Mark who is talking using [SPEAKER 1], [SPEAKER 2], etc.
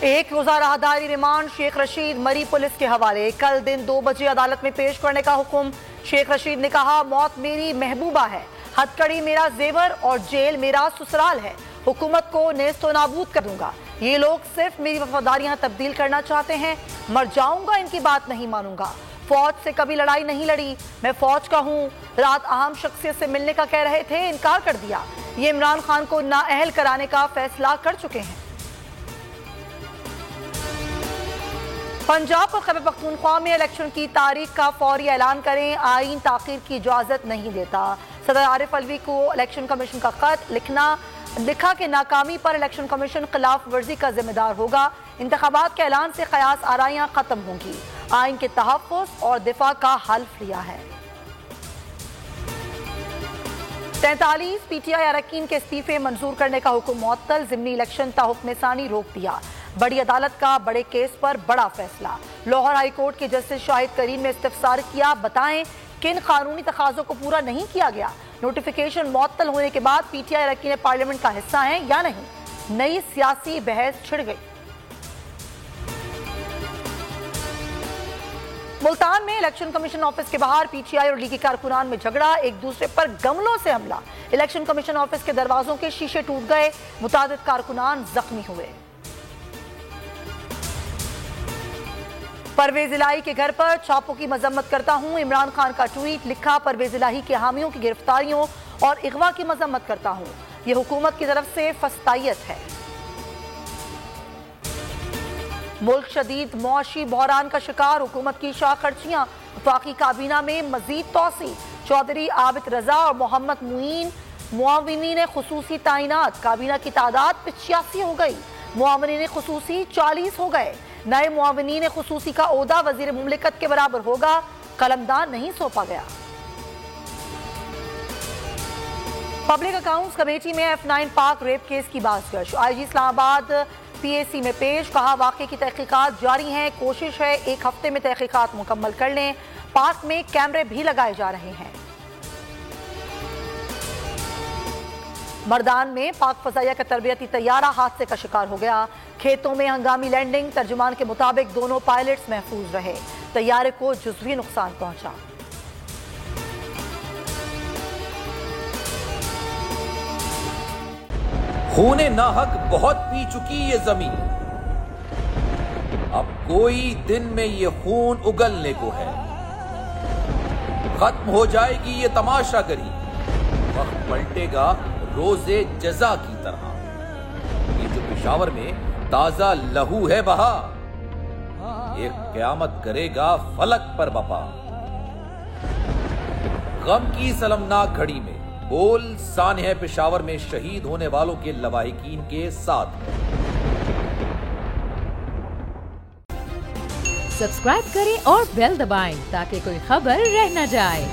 [SPEAKER 1] एक रोजा राहदारी रिमांड शेख रशीद मरी पुलिस के हवाले। कल दिन 2 बजे अदालत में पेश करने का हुक्म। शेख रशीद ने कहा, मौत मेरी महबूबा है, हथकड़ी मेरा जेवर और जेल मेरा ससुराल है। हुकूमत को नेस्तो नाबूद कर दूंगा। ये लोग सिर्फ मेरी वफादारियां तब्दील करना चाहते हैं। मर जाऊंगा, इनकी बात नहीं मानूंगा। फौज से कभी लड़ाई नहीं लड़ी, मैं फौज का हूँ। रात अहम शख्सियत से मिलने का कह रहे थे, इनकार कर दिया। ये इमरान खान को नाअहल कराने का फैसला कर चुके हैं। पंजाब और खैबर पख्तूनख्वा में इलेक्शन की तारीख का फौरी ऐलान करें, आईन ताखीर की इजाजत नहीं देता। सदर आरिफ अलवी को इलेक्शन कमीशन का खत लिखा कि नाकामी पर इलेक्शन कमीशन खिलाफ वर्जी का जिम्मेदार होगा। इंतखाबात के ऐलान से कयास आराइयां खत्म होंगी। आइन के तहफ़्फ़ुज़ और दिफा का हल्फ लिया है। 43 पीटीआई अरकान के इस्तीफे मंजूर करने का हुक्म मुअत्तल। ज़िमनी इलेक्शन ताहुक्म सानी रोक दिया। बड़ी अदालत का बड़े केस पर बड़ा फैसला। लाहौर हाई कोर्ट के जस्टिस शाहिद करीम ने इस्तफसार किया, बताएं किन कानूनी तकाज़ों को पूरा नहीं किया गया। नोटिफिकेशन मुअत्तल होने के बाद पीटीआई अरकान पार्लियामेंट का हिस्सा हैं या नहीं। नई सियासी बहस छिड़ गई। मुल्तान में इलेक्शन कमीशन ऑफिस के बाहर पीटीआई और लीगी कारकुनान में झगड़ा, एक दूसरे पर गमलों से हमला। इलेक्शन कमीशन ऑफिस के दरवाजों के शीशे टूट गए, मुतादिद कारकुनान जख्मी हुए। परवेज इलाही के घर पर छापों की मजम्मत करता हूं, इमरान खान का ट्वीट। लिखा, परवेज इलाही के हामियों की गिरफ्तारियों और इगवा की मजम्मत करता हूं, यह हुकूमत की तरफ से फस्तायत है। मुल्क शदीद मुआशी बहरान का शिकार, हुकूमत की शाह खर्चियां। वफाकी काबीना में मजीद तोसी। चौधरी आबिद रजा और मोहम्मद मुईन मुआविनीन खुसूसी तैनात। काबीना की तादाद 85 हो गई, मुआविनीन खुसूसी 40 हो गए। नए मुआविनीन खुसूसी का ओहदा वजीर मुमलिकत के बराबर होगा, कलमदान नहीं सौंपा गया। पब्लिक अकाउंट्स कमेटी में F9 पाक रेप केस की बाज़गश। आईजी इस्लामाबाद PAC में पेश, कहा वाक़े की तहकीकात जारी हैं, कोशिश है 1 हफ्ते में तहकीकात मुकम्मल कर लें। पाक में कैमरे भी लगाए जा रहे हैं। मर्दान में पाक फजाइया का तरबियती तैयारा हादसे का शिकार हो गया। खेतों में हंगामी लैंडिंग, तर्जुमान के मुताबिक दोनों पायलट्स महफूज रहे। तैयारे को जुज़वी नुकसान पहुंचा।
[SPEAKER 2] खूने नाहक बहुत पी चुकी ये जमीन, अब कोई दिन में ये खून उगलने को है। खत्म हो जाएगी ये तमाशागरी, वक्त पलटेगा रोजे जजा की तरह। ये जो पेशावर में ताजा लहू है बहा, एक क़यामत करेगा फलक पर बपा। गम की सलमनाक घड़ी में बोल सानह पेशावर में शहीद होने वालों के लवाहिकीन के साथ।
[SPEAKER 3] सब्सक्राइब करें और बेल दबाएं ताकि कोई खबर रह न जाए।